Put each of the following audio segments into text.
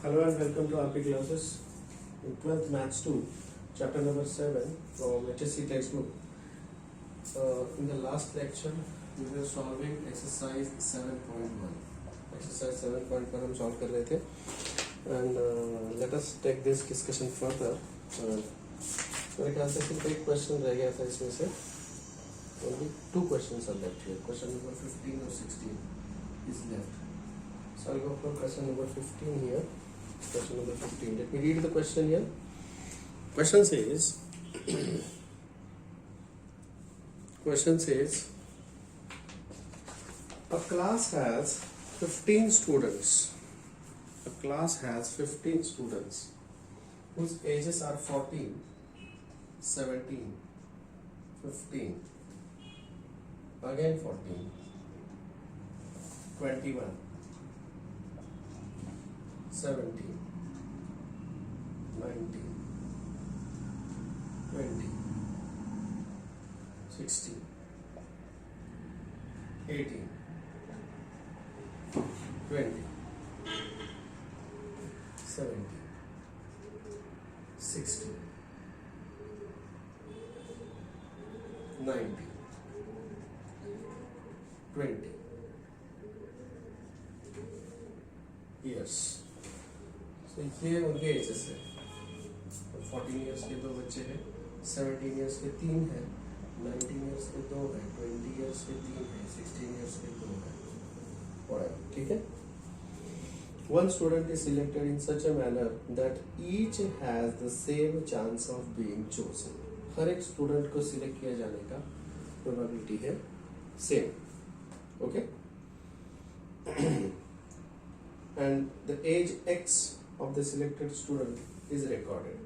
Hello and welcome to RP classes in 12th Maths 2, chapter number 7 from HSC textbook. In the last lecture, we were solving exercise 7.1. Exercise 7.1 हम solve कर रहे थे and let us take this discussion further. मेरे ख्याल से सिर्फ एक question रह गया था इसमें से. Only two questions are left here. Question number 15 or 16 is left. So I'll go for question number 15 here. Question number 15. Let me read the question here. Question says, a class has 15 students. A class has 15 students whose ages are 14, 17, 15, again 14, 21, 17, 19, 20, 16, 18, 20, 17, 16, 19, 20 years. तो ये उनके edges है. 14 years के दो बच्चे हैं, 17 years के 3 हैं, 19 इयर्स के 2 हैं, 20 इयर्स के 3 हैं, 16 इयर्स के 2 हैं. ठीक है. One student is selected in such a manner that each has the same chance of being chosen. हर एक स्टूडेंट को सिलेक्ट किया जाने का प्रोबेबिलिटी है same. Okay. And the age x of the selected student is recorded.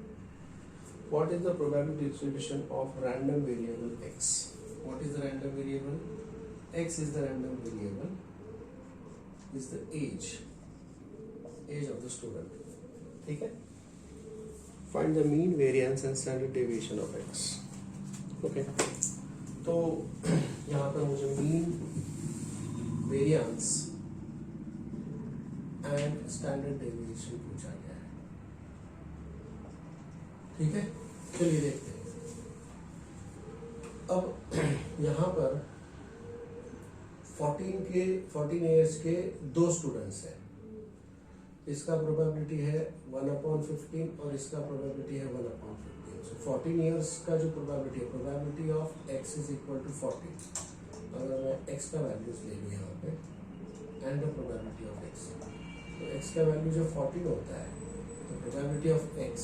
What is the probability distribution of random variable x? What is the random variable? X is the random variable. Is the age of the student. ठीक है? Find the mean variance and standard deviation of x. Okay. तो यहाँ पर मुझे mean variance and standard deviation पूछा गया है. ठीक है, चलिए देखते हैं. अब यहाँ पर 14 इयर्स के दो स्टूडेंट्स हैं. इसका प्रोबेबिलिटी है 1/15 और इसका प्रोबेबिलिटी है 1/15. सो 14 इयर्स का जो probability of x is equal to 40. अगर मैं x का वैल्यूज ले लूँ यहाँ पे and the probability of x, तो x का वैल्यू जो 14 होता है, तो probability of x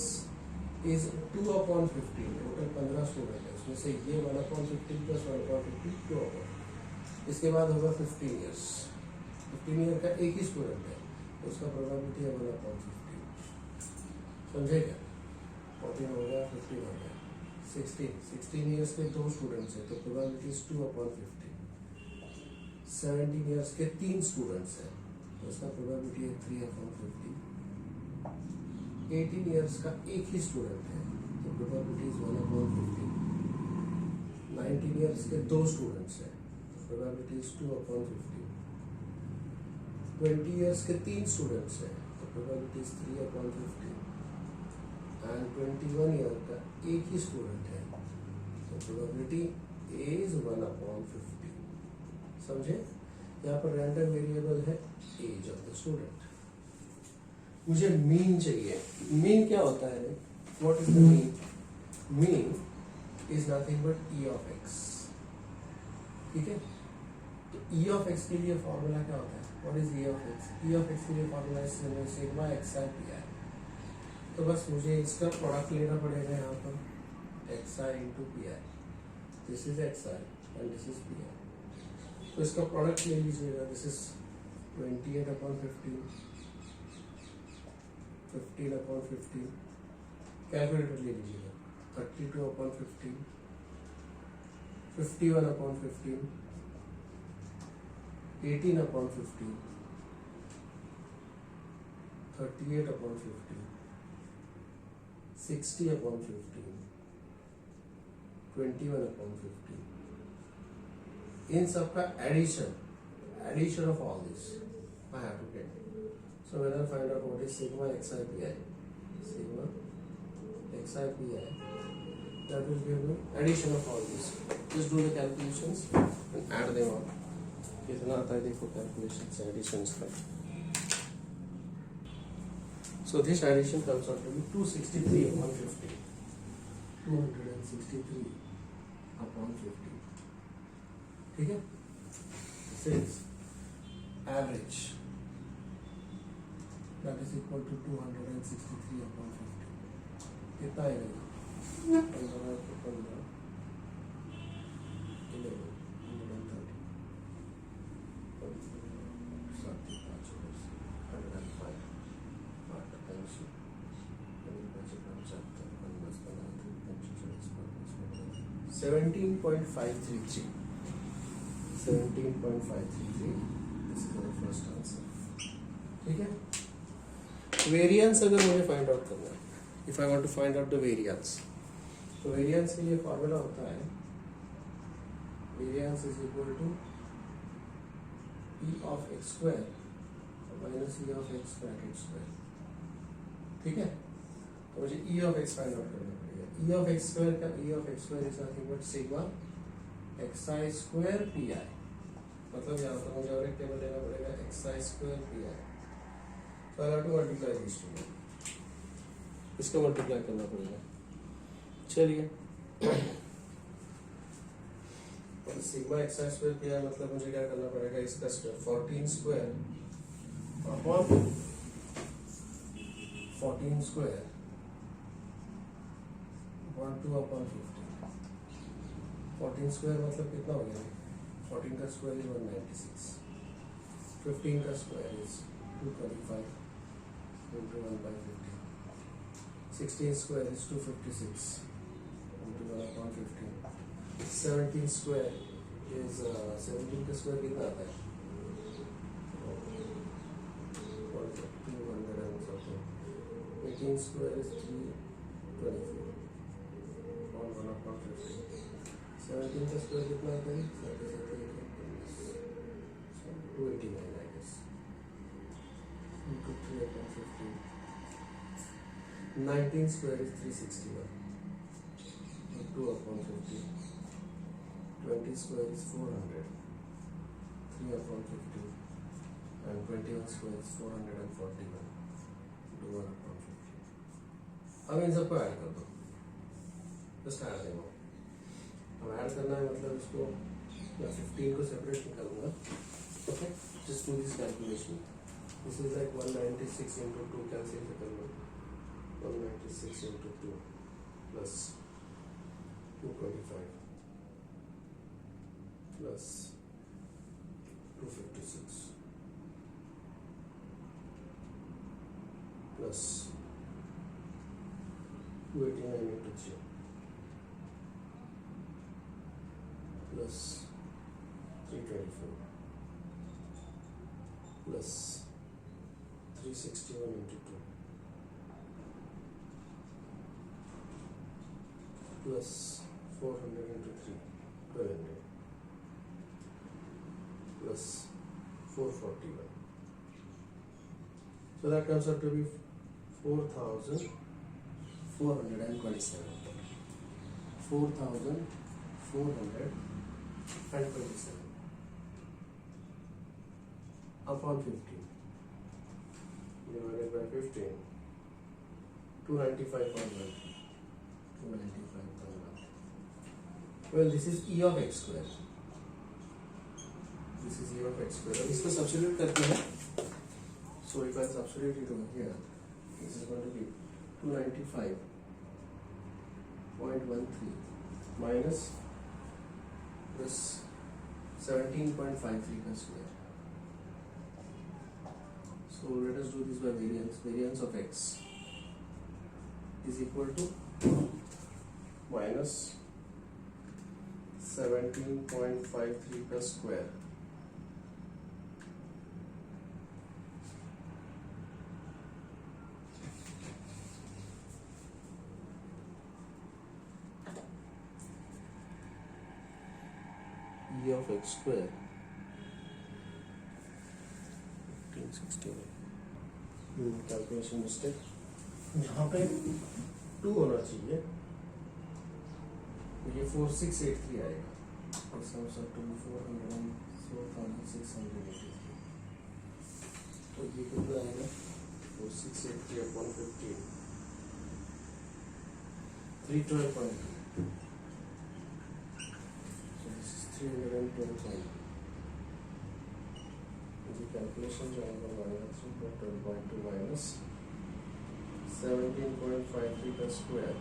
is 2/15. Total 15 student है, उसमें से ये 1/15 प्लस 1/15 2/. इसके बाद होगा 15 इयर्स. 15 ईयर का एक ही स्टूडेंट है, तो उसका प्रोबेबिलिटी है 1/15. समझे क्या? 14 हो गया, 15 हो गया, 16 इयर्स के दो स्टूडेंट्स हैं, तो प्रोबेबिलिटी इज 2/15. 17 इयर्स के 3 स्टूडेंट्स हैं, तो उसका प्रोबेबिलिटी है 3/15. 18 इयर्स का एक ही स्टूडेंट है, तो प्रोबेबिलिटी इज 1/15. 19 इयर्स के दो स्टूडेंट्स हैं, तो प्रोबेबिलिटी इज 2/15. 20 इयर्स के 3 स्टूडेंट्स हैं, तो प्रोबेबिलिटी इज 3/15. एंड 21 ईयर का एक ही स्टूडेंट है, तो प्रोबेबिलिटी इज 1/15. समझे? यहाँ पर रैंडम वेरिएबल है एज ऑफ द स्टूडेंट. मुझे मीन चाहिए. मीन क्या होता है? What is the mean? Mean is nothing but E of x. ठीक है. तो ई ऑफ एक्स के लिए फॉर्मूला क्या होता है? What is E of x? E of x के लिए formula is sigma XI P I. तो बस मुझे इसका प्रोडक्ट लेना पड़ेगा यहाँ पर, XI into P I. This is XI and this is P I. तो इसका प्रोडक्ट ले लीजिएगा. This is 28/15, 15/15. कैलकुलेटर ले लीजिएगा. 32/15, 51/15, 18/15, 38/15, 60/15, 21/15. इन सब का addition of all this I have to get. So when I find out what is sigma xi pi, sigma xi pi, that will give me addition of all these. Just do the calculations and add them up. कितना आता है देखो calculations से additions का. So this addition comes out to be 263 upon 50. 263 upon 50. ठीक है? Since average that is equal to 263 upon 50. कितना आएगा? 15 to 15, 11, 130, 17.533. 17.533. This is our first answer. ठीक है? वेरिएंस अगर मुझे फाइंड आउट करना है, if I want to find out the variance, तो वेरिएंस के लिए फॉर्मूला होता है variance is equal to E of x square minus E of x bracket square. ठीक है? तो मुझे E of x find out करना पड़ेगा. ई ऑफ एक्स स्क्वायर का E of x square is nothing but sigma x i square p i. मतलब यहाँ पर मुझे और एक टेबल लेना पड़ेगा XI square p I. So I have to multiply these two. इसका मल्टीप्लाई करना पड़ेगा. चलिए sigma x I square p i मतलब मुझे क्या करना पड़ेगा, इसका square 14 square upon 14 square upon 2 upon 15. 14 square मतलब कितना हो गया? 14 का स्क्वायर इज 196. 15 का square is 225 into 1 by 15. 16 square is 256 into 1 upon 15. 17 square is 17 का square कितना आता है? 200 and something. 18 square is 324 on 1 upon 15. 17 का square कितना आता है? 289 I guess. Into 3 upon 15. 19 square is 361. 2 upon 15. 20 square is 400. 3 upon 15. And 21 square is 441. 2 upon 15. अब इन सबको ऐड कर दो. जस्ट ऐड देना. अब ऐड करना है मतलब इसको मैं 15 को सेपरेट निकालूंगा. Okay, just do this calculation. This is like 196 into 2 cancel the number. 196 into 2 plus 225 plus 256 plus 289 into 3 plus 324 plus 361 into 2 plus 400 into 3, 1200 plus 441. So that comes out to be 4,427. 4,427 upon 15 divided by 15. 295.1. 295.1. Well, this is E of x square. This is E of x square. अब इसको substitute करते हैं. So if I substitute it over here, this is going to be 295.13 minus this 17.53 का square. So let us do this by variance. Variance of x is equal to minus 17.53 plus square E of x square 1561 calculation mistake, यहाँ पे 2 होना चाहिए, ये 4683 आएगा, इसका मतलब 24,683, तो ये कितना आएगा 4683 upon 15, 312.2, so this is 312.2, the calculation जो आएगा -312.2 minus 17.53 का स्क्वायर,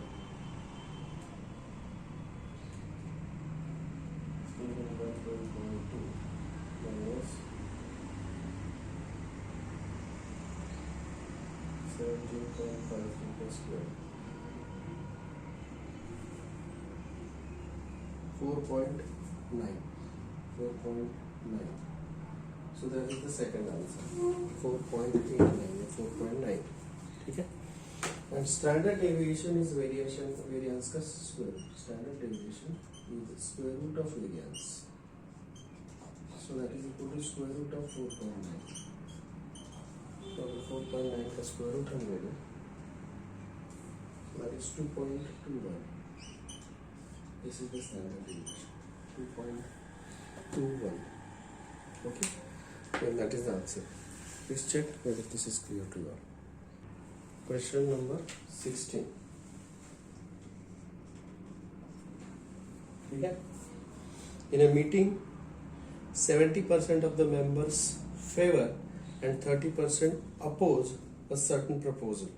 312.2 minus 17.53 का square, 4.9. So that is the second answer, 4.89 or 4.9. ठीक है. And standard deviation is variance का square root. Standard deviation is the square root of variance. So that is equal to square root of 4.9. So 4.9 का square root हम ले लें. That is 2.21. This is the standard deviation. 2.21. Okay. And that is the answer. Please check whether this is clear to you all. Question number 16. Okay. In a meeting, 70% of the members favor and 30% oppose a certain proposal.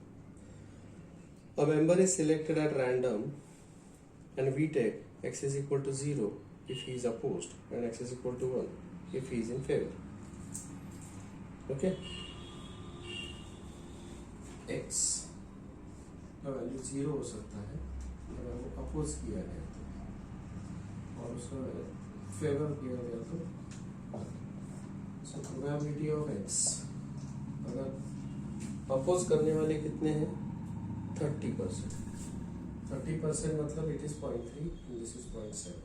A member is selected at random and we take x is equal to 0 if he is opposed and x is equal to 1 if he is in favor. Okay. x का value 0 हो सकता है अगर वो oppose किया गया तो, और उसका फेवर किया गया तो, सो प्रोबेबिलिटी ऑफ x, अगर अपोज करने वाले कितने हैं 30%, 30% मतलब it is 0.3 and this is 0.7.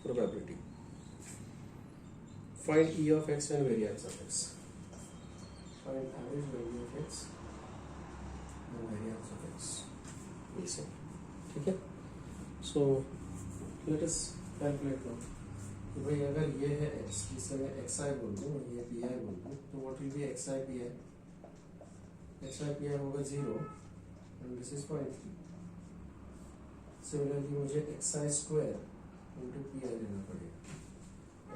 Probability. Find E of x and variance of x. Find average value of x and variance of x. Easy. ठीक है. So let us calculate now. भाई अगर ये है x, जिसे मैं xi बोल दूँ, ये pi बोल दूँ, तो what will be xi pi? xi pi होगा 0 and this is 0.3. Similarly मुझे xi square into pi लेना पड़ेगा.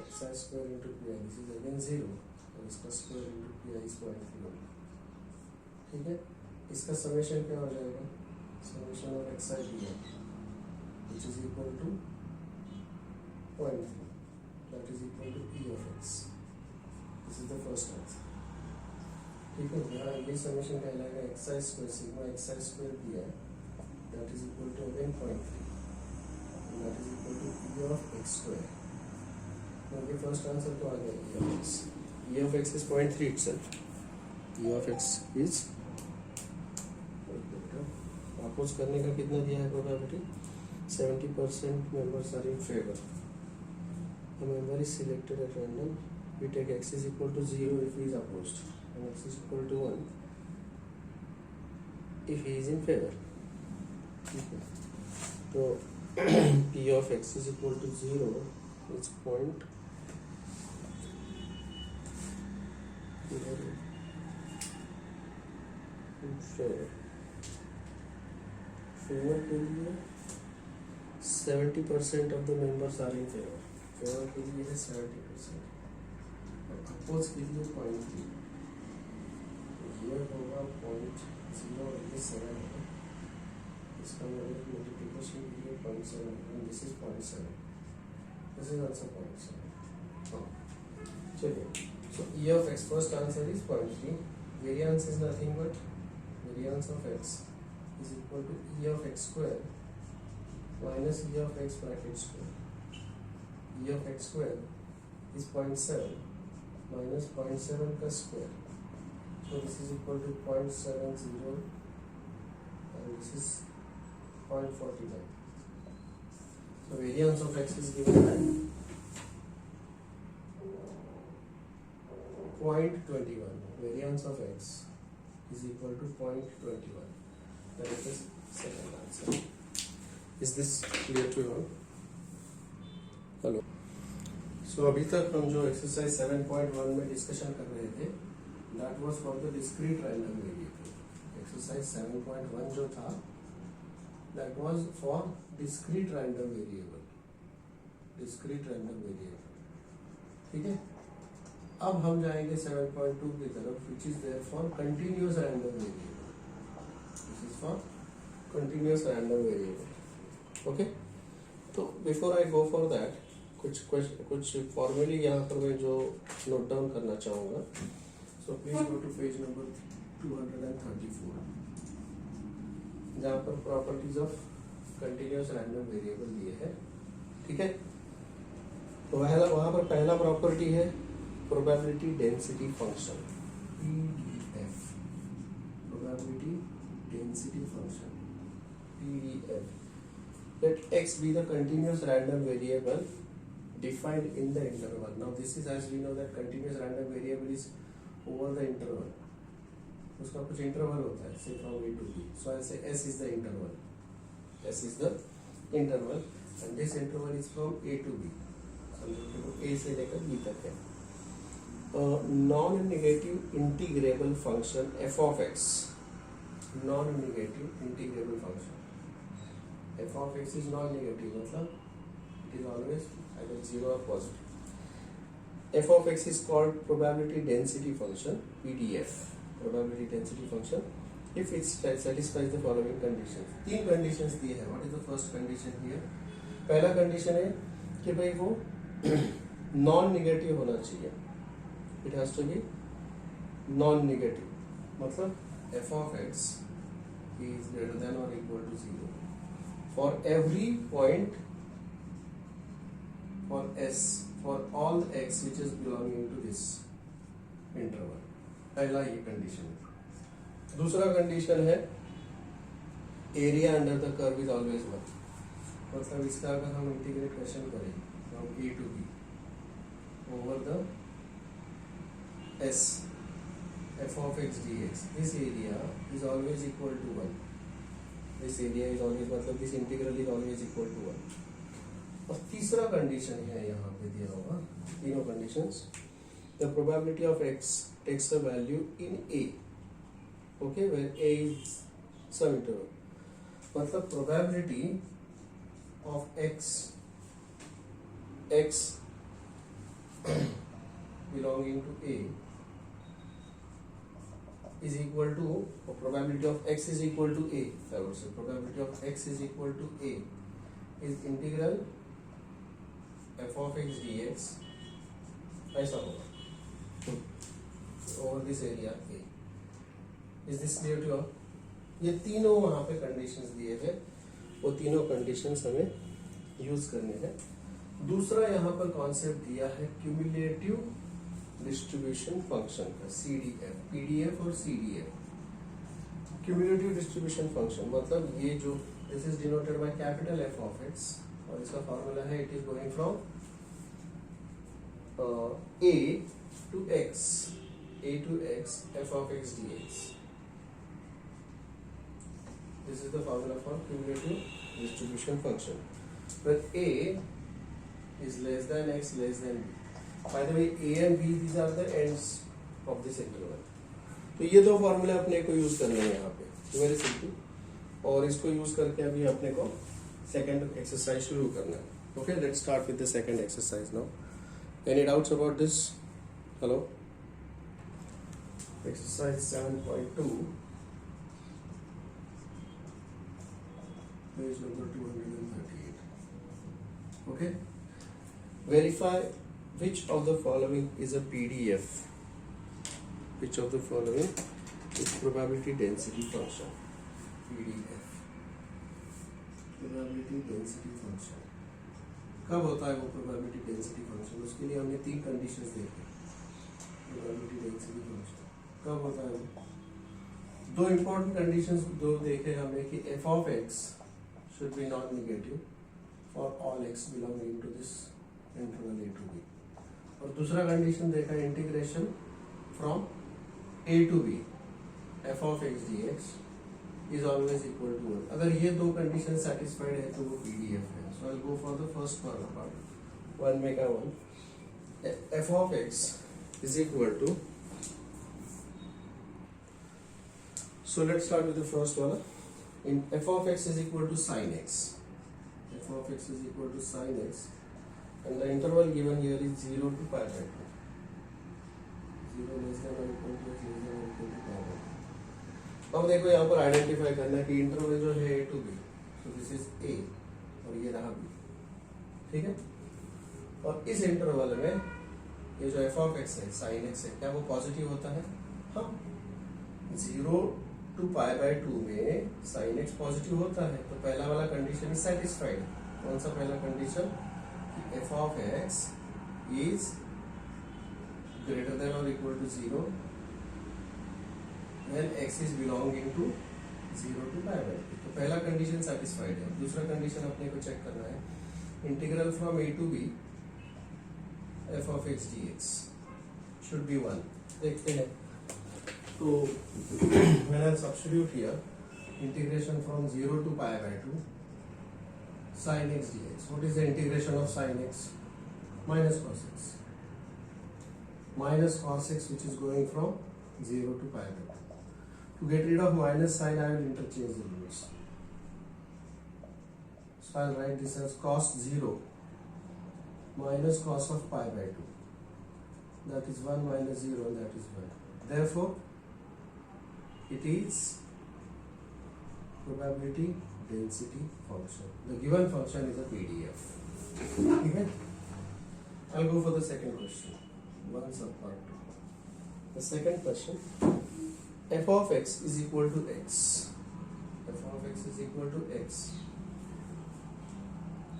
xi square into pi, this is again 0 और इसका square into pi is 0.3 होगा. ठीक है. इसका summation क्या हो जाएगा? Summation of xi pi which is equal to 0.3, that is equal to E of x. This is the first answer. ठीक है. यहाँ ये summation कहलाएगा xi square sigma xi square pi, that is equal to again 0.3 and that is equal to E of x square. क्योंकि first answer तो आ गया E of x. E of x is 0.3 itself. E of x is, oppose करने का कितना दिया है probability? 70% members are in favor. A member is selected at random. We take x is equal to 0 if he is opposed and x is equal to 1 if he is in favor. Okay. So P of x is equal to 0 is point favour के लिए 70% of the members are in favour. Favour के लिए है 70% और oppose के लिए 0.3. ये होगा 0.07 है. इसका मतलब मल्टीप्लिकेशन के लिए 0.7 and this is 0.7. This is also 0.7. चलिए. So E of x, first answer is 0.3. Variance is nothing but variance of x is equal to E of x square minus E of x bracket square. E of x square is 0.7 minus 0.7 का square. So this is equal to 0.70 and this is 0.49. So variance of x is given by 0.21. variance of x is equal to 0.21. That is the second answer. Is this clear to you all? Hello. So अभी तक हम जो exercise 7.1 में discussion कर रहे थे, that was for the discrete random variable. Exercise 7.1 जो था, that was for discrete random variable. Discrete random variable. ठीक है. अब हम जाएंगे 7.2 की तरफ, which is there for continuous random variable. This is for continuous random variable. Okay. तो before I go for that, कुछ फॉर्मूले यहाँ पर मैं जो नोट डाउन करना चाहूँगा. So please go to page number 234, जहाँ पर properties of continuous random variable दिए हैं. ठीक है. तो वहाँ पर पहला प्रॉपर्टी है probability density function, PDF. Probability density function, PDF. Let x be the continuous random variable defined in the interval. Now this is, as we know, that continuous random variable is over the interval. उसका कुछ interval होता है, say from a to b. So I say s is the interval. S is the interval, and this interval is from a to b. समझो a से लेकर b तक है. Non-negative integrable function f of x. Non-negative integrable function. F of x is non-negative, मतलब it is always either 0 or positive. F of x is called probability density function, PDF. Probability density function if it satisfies the following conditions. 3 conditions दिए हैं. What is the first condition here? पहला condition है कि भाई वो non-negative होना चाहिए. It has to be non-negative. मतलब f of x is greater than or equal to 0. For every point for s, for all x which is belonging to this interval. पहला ये कंडीशन है. दूसरा कंडीशन है area under the curve is always 1. मतलब इसका अगर हम integration करें from a to b over the s f of x dx, this area is always equal to 1. This area is always, मतलब this integral is always equal to 1. और तीसरा condition है यहाँ पे दिया होगा, तीनों conditions. The probability of x takes a value in a, okay, where a is some interval. मतलब probability of x belonging to a is equal to, or probability of x is equal to a, I would say probability of x is equal to a is integral f of x dx ऐसा होगा over this area a. Is this clear to you all? ये तीनों वहाँ पे conditions दिए हैं, वो तीनों कंडीशंस हमें यूज करने हैं. दूसरा यहाँ पर कॉन्सेप्ट दिया है क्यूमुलेटिव डिस्ट्रीब्यूशन फंक्शन का, CDF, PDF और CDF. क्यूमुलेटिव डिस्ट्रीब्यूशन फंक्शन मतलब ये जो this is denoted by capital F of x, और इसका फॉर्मूला है it is going from a to x f of x dx. This is the formula for cumulative distribution function, where a is less than x less than b. By the way, a and b, these are the ends of this interval. तो ये दो फॉर्मूले अपने को use करने हैं यहाँ पे, वेरी सिंपल. और इसको यूज करके अभी अपने को सेकंड एक्सरसाइज शुरू करना है. Okay, let's start with the second exercise now. Any doubts about this? Hello. Exercise 7.2, page number 238. Okay. Verify which of the following is a PDF. Which of the following is probability density function, PDF. Probability density function कब होता है वो probability density function? उसके लिए हमने 3 conditions देखी. probability density function कब होता है वो? 2 important कंडीशंस दो देखे हमने कि f of x should be non-negative for all x belonging to this interval a to b. और दूसरा कंडीशन देखा integration from a to b f of x dx is always equal to 1. अगर ये दो कंडीशन सेटिस्फाइड है तो वो PDF है. So I'll go for the first part. 1 mega 1. F of x is equal to. So let's start with the first one. In f of x is equal to sin x. F of x is equal to sin x, and the interval given here is 0 to pi by 2. 0 less than or equal to x less than or equal to pi by 2. अब देखो यहाँ पर identify करना है कि interval जो है a to b, so this is a और ये रहा b, ठीक है. और इस इंटरवल में ये जो f of x है sin x है, क्या वो पॉजिटिव होता है? हाँ, 0 to pi by 2 में sin x पॉजिटिव होता है. तो पहला वाला कंडीशन इज सेटिस्फाइड. कौन सा पहला कंडीशन? कि f of x is greater than or equal to 0 when x is belonging to 0 to pi by 2. तो पहला कंडीशन सेटिस्फाइड है. दूसरा कंडीशन अपने को चेक करना है. Integral from a to b f of x dx should be 1. देखते हैं. तो when I substitute here integration from 0 to pi by 2 sin x dx. What is the integration of sin x? Minus cos x. Minus cos x, which is going from 0 to pi by 2. To get rid of minus sign, I will interchange the limits. So I will write this as cos 0 minus cos of pi by 2. That is 1 minus 0, and that is 1. Therefore, it is probability density function. The given function is a PDF. Okay? I'll go for the second question. One sub part 2. The second question. F of x is equal to x. F of x is equal to x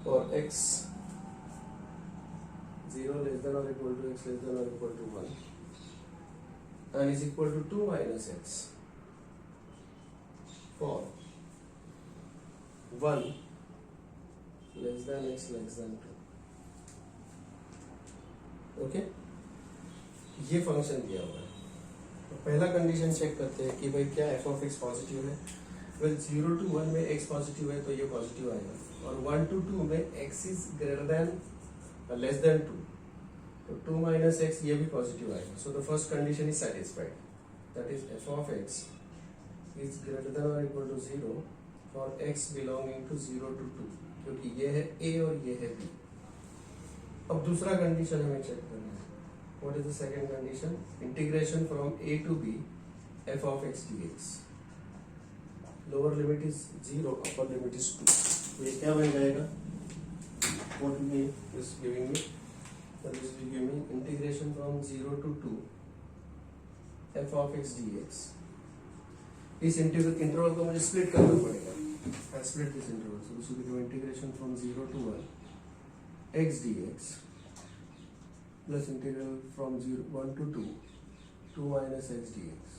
for x 0 less than or equal to x less than or equal to 1, and is equal to 2 minus x for 1 less than x less than 2. Okay, ये function दिया हुआ है. तो पहला condition check करते हैं कि भाई क्या f of x पॉजिटिव है. वेल 0 to 1 में x पॉजिटिव है तो ये पॉजिटिव आएगा, और 1 to 2 में x is greater than less than 2, तो 2 माइनस x ये भी पॉजिटिव आएगा. So the first condition is satisfied, that is f of x is greater than और equal to 0 for x belonging to 0 to 2, क्योंकि ये है a और ये है b. अब दूसरा कंडीशन हमें चेक करना है. What is the second condition? Integration from a to b f of x dx. Lower limit is 0, upper limit is 2. तो ये क्या बन जाएगा? What me is giving me? That is will give me integration from 0 to 2 f of x dx. इस interval को मुझे split करना पड़ेगा. I split this interval. So this will become integration from 0 to 1 x dx plus integral from 1 to 2 2 minus x dx.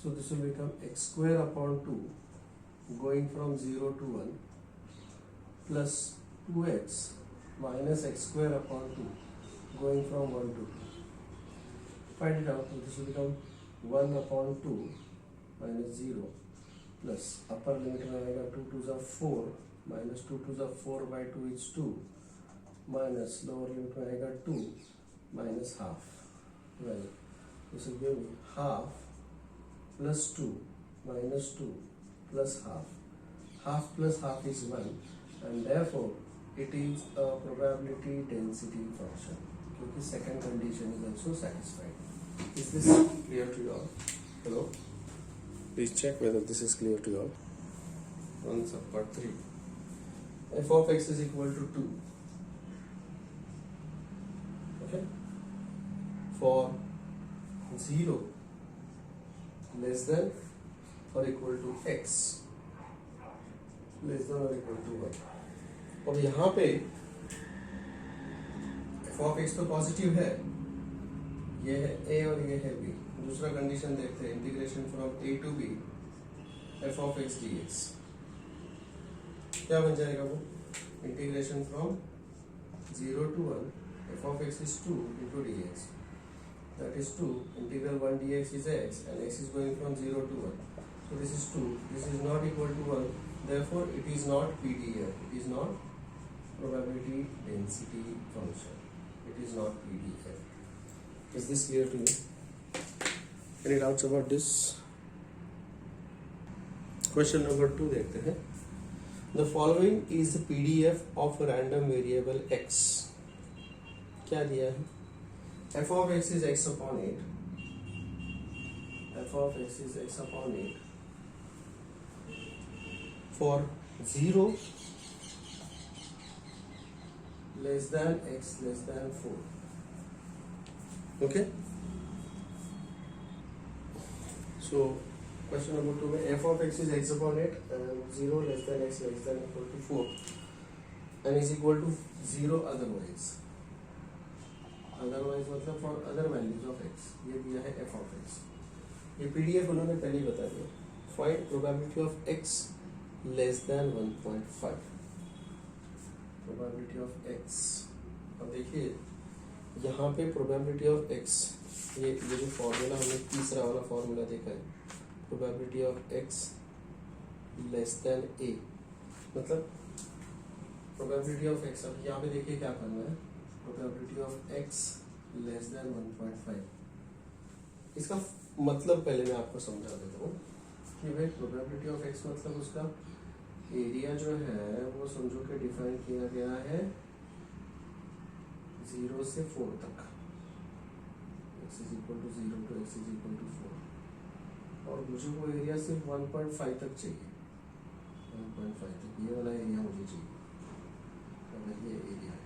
So this will become x square upon 2 going from 0 to 1 plus 2x minus x square upon 2 going from 1 to 2. Find it out. So this will become 1 upon 2 minus 0 plus upper limit में आएगा 2 2s are 4 minus 2 2s are 4 by 2 is 2 minus lower limit में आएगा 2 minus half. Well, this will give me half plus 2 minus 2 plus half. Half plus half is 1, and therefore it is a probability density function, क्योंकि second condition is also satisfied. Is this clear to you all? Hello? Please check whether this is clear to you all. On part 3. F of x is equal to 2. Okay? For 0 less than or equal to x less than or equal to 1. अब यहाँ पे f of x तो positive है, ये है a और ये है b. दूसरा कंडीशन देखते हैं. Integration from a to b f of x dx. क्या बन जाएगा वो? Integration from 0 to 1 f of x is 2 into dx. that is 2. Integral 1 dx is x and x is going from 0 to 1. So this is 2. This is not equal to 1. Therefore, it is not PDF. It is not probability density function. It is not PDF. Is this clear to you? Any doubts about this? Question number 2 देखते हैं. The following is the PDF of a random variable x. क्या दिया है? f of x is x upon 8. f of x is x upon 8 for 0 less than x less than 4. Okay? So question number 2 में f of x is x upon 8 and 0 less than x less than equal to 4 and is equal to 0 otherwise मतलब for other values of x. ये दिया है f of x. ये PDF उन्होंने पहले ही बता दिया. Find probability of x less than 1.5. Probability of x. अब देखिए यहाँ पे probability of x, ये जो फॉर्मूला हमने तीसरा वाला फॉर्मूला देखा है, probability of x less than a, मतलब probability of x. अब यहाँ पे देखिए क्या करना है, probability of x less than 1.5. इसका मतलब पहले मैं आपको समझा देता हूँ कि भाई probability of x मतलब उसका एरिया जो है वो समझो कि डिफाइन किया गया है 0 से 4 तक. x is equal to 0 to x is equal to 4 और मुझे वो एरिया सिर्फ 1.5 तक चाहिए. 1.5 तक ये वाला एरिया मुझे चाहिए. अगर ये एरिया है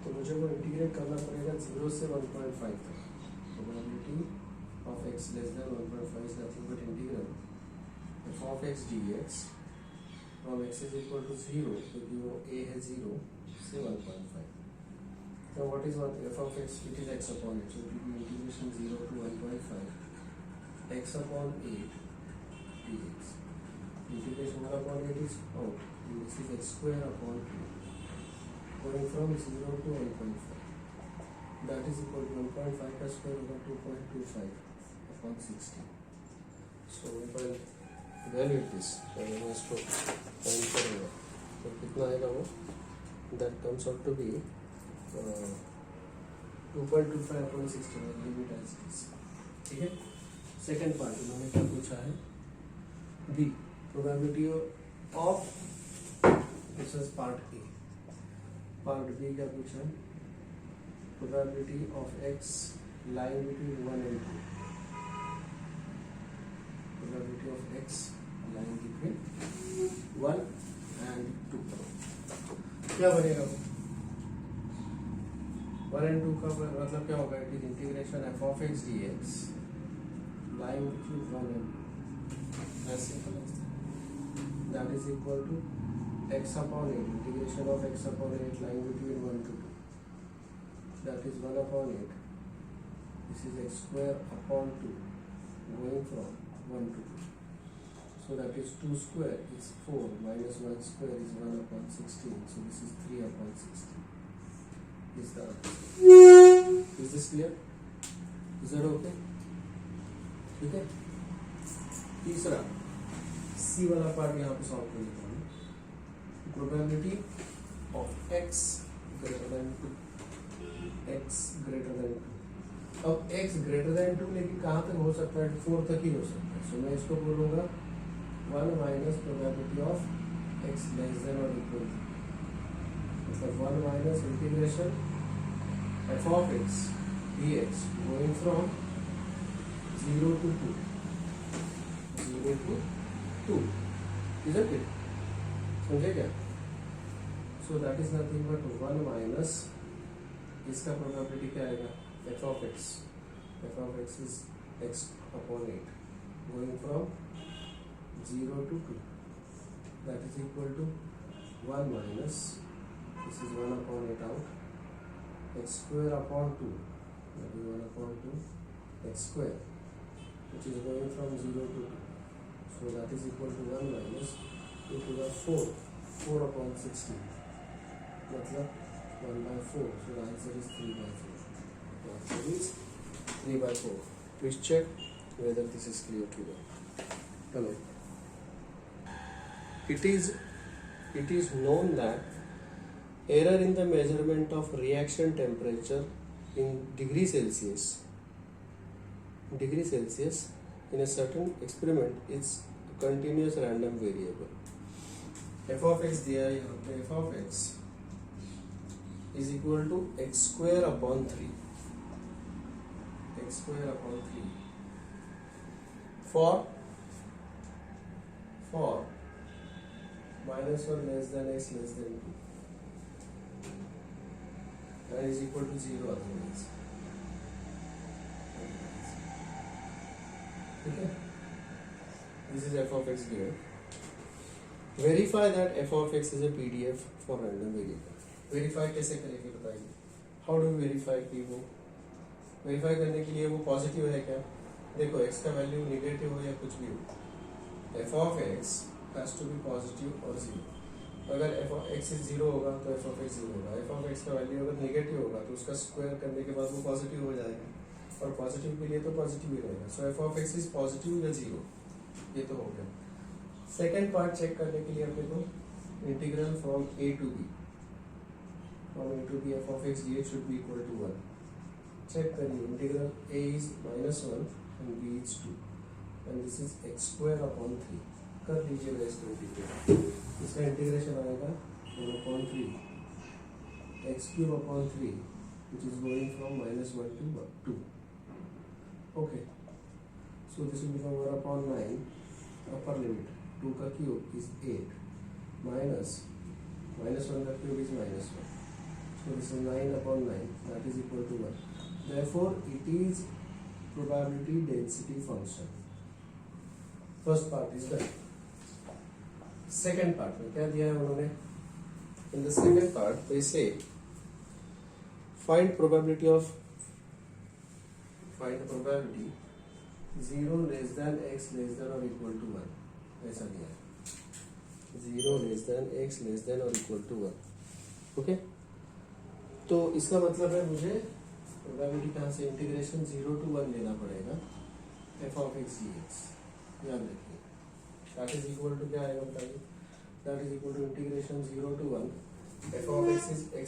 तो मुझे वो इंटीग्रेट करना पड़ेगा 0 से 1.5 तक. Probability of x less than 1.5 is nothing but integral f of x dx from x is equal to 0 क्योंकि वो a है 0 से 1.5. Now what is what f of x? It is x upon 8. So it will be integration 0 to 1.5 x upon 8 dx. Integration 1 upon 8 is out. This is x square upon 2. Going from 0 to 1.5. That is equal to 1.5 plus square over 2.25 upon 16. So if I evaluate this, तो कितना आएगा वो? That comes out to be 2.25 upon 16. Leave it as it is. ठीक है? Second part उन्होंने क्या पूछा है? B. Probability of this is part A. Part B क्या पूछा है? Probability of x lying between 1 and 2. Probability of x lying between 1 and 2. क्या बनेगा? 1 and 2 का मतलब क्या होगा? It is integration f of x dx lying between 1 and 2. As simple as that. That is equal to x upon 8. Integration of x upon 8 lying between 1 to 2. That is 1 upon 8. This is x square upon 2 going from 1 to 2. So that is 2 square is 4 minus 1 square is 1 upon 16. So this is 3 upon 16. Is the answer. Is this clear? Is that okay? ठीक है. तीसरा C वाला part यहाँ पे solve कर लेता हूँ. Probability of x greater than 2. x greater than 2. अब x greater than 2 लेकिन कहाँ तक हो सकता है? 4 तक ही हो सकता है. So मैं इसको बोलूँगा 1 minus probability of x less than or equal to. मतलब 1 minus integration f of x dx going from 0 to 2. 0 to 2. Isn't it? समझे क्या? So that is nothing but 1 minus इसका probability क्या आएगा? f of x. f of x is x upon 8 going from 0 to 2. That is equal to 1 minus this is 1 upon 8 out x square upon 2. That is 1 upon 2 x square which is going from 0 to 2. So that is equal to 1 minus 2 to the 4 upon 16. मतलब 1 by 4. So the answer is 3 by 4. The answer is 3/4. Please check whether this is clear to you. Hello. It is known that error in the measurement of reaction temperature in degree Celsius in a certain experiment is a continuous random variable. F of x दिया है यहाँ पे, f of x is equal to x square upon 3. X square upon 3 for minus 1 less than x less than 2 and is equal to 0 otherwise. Okay, this is f of x given. Verify that f of x is a PDF for random variable. Verify कैसे करेंगे बताइए? How do we verify कि वो verify करने के लिए वो positive है क्या? देखो x का वैल्यू नेगेटिव हो या कुछ भी हो, f of x has to be positive और 0. अगर f of x is 0 होगा तो f of x 0 होगा. f of x का वैल्यू अगर नेगेटिव होगा तो उसका स्क्वायर करने के बाद वो पॉजिटिव हो जाएगा, और पॉजिटिव के लिए तो पॉजिटिव ही रहेगा. सो f of x is positive या 0, ये तो हो गया. सेकेंड पार्ट चेक करने के लिए अपने को integral from a to b f of x dx should be equal to 1. Check करिए, integral a is -1 and b is 2 and this is x square upon 3. कर लीजिएगा इसको इंटीग्रेट. इसका इंटीग्रेशन आएगा 1/3 x cube upon 3 which is going from -1 to 2. Okay, so this will become 1/9 upper limit 2 का cube is 8 minus -1 का cube is -1. So this is 9/9, that is equal to 1. Therefore, it is probability density function. First part is done. Second part में क्या दिया है उन्होंने? In the second part, they say find the probability 0 less than x less than or equal to 1. ऐसा दिया है. 0 less than x less than or equal to 1. Okay? तो इसका मतलब है मुझे प्रोबेबिलिटी कहाँ से, इंटीग्रेशन 0 to 1 लेना पड़ेगा f of x dx. याद रखिए, दैट इज इक्वल टू क्या आएगा बताइए? That is equal to integration 0 to 1 f of x is x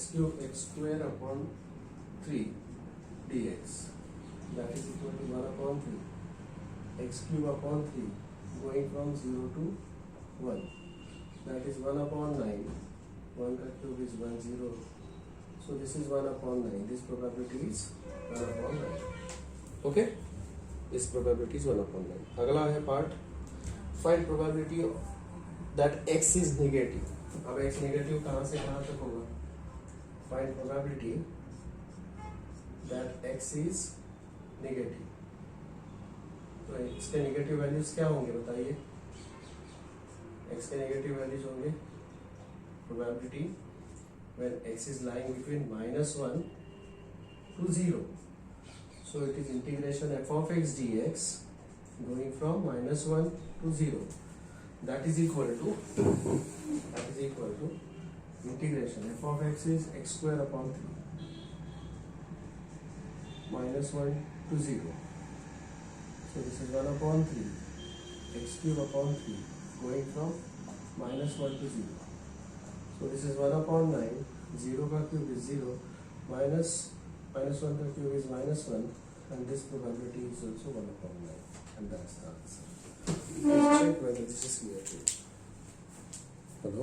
square upon 3 dx. That is equal to 1/3 x cube upon 3 going from 0 to 1. That is 1/9. 1 का cube is 1 0. So this is 1/9. This probability is 1/9. Okay? This probability is 1/9. अगला है part. Find probability that x is negative. अब x negative कहाँ से कहाँ तक होगा? Find probability that x is negative. तो इसके नेगेटिव वैल्यूज क्या होंगे बताइए? x के नेगेटिव वैल्यूज होंगे probability when x is lying between -1 to 0. So it is integration f of x dx going from -1 to 0. That is equal to integration f of x is x square upon 3 -1 to 0. So this is 1/3 x cube upon 3 going from -1 to 0. So this is 1/9. 0 का cube is 0 minus -1 का cube is -1 and this probability is also 1/9 and that's the answer. Let's check whether this is clear to you. Hello?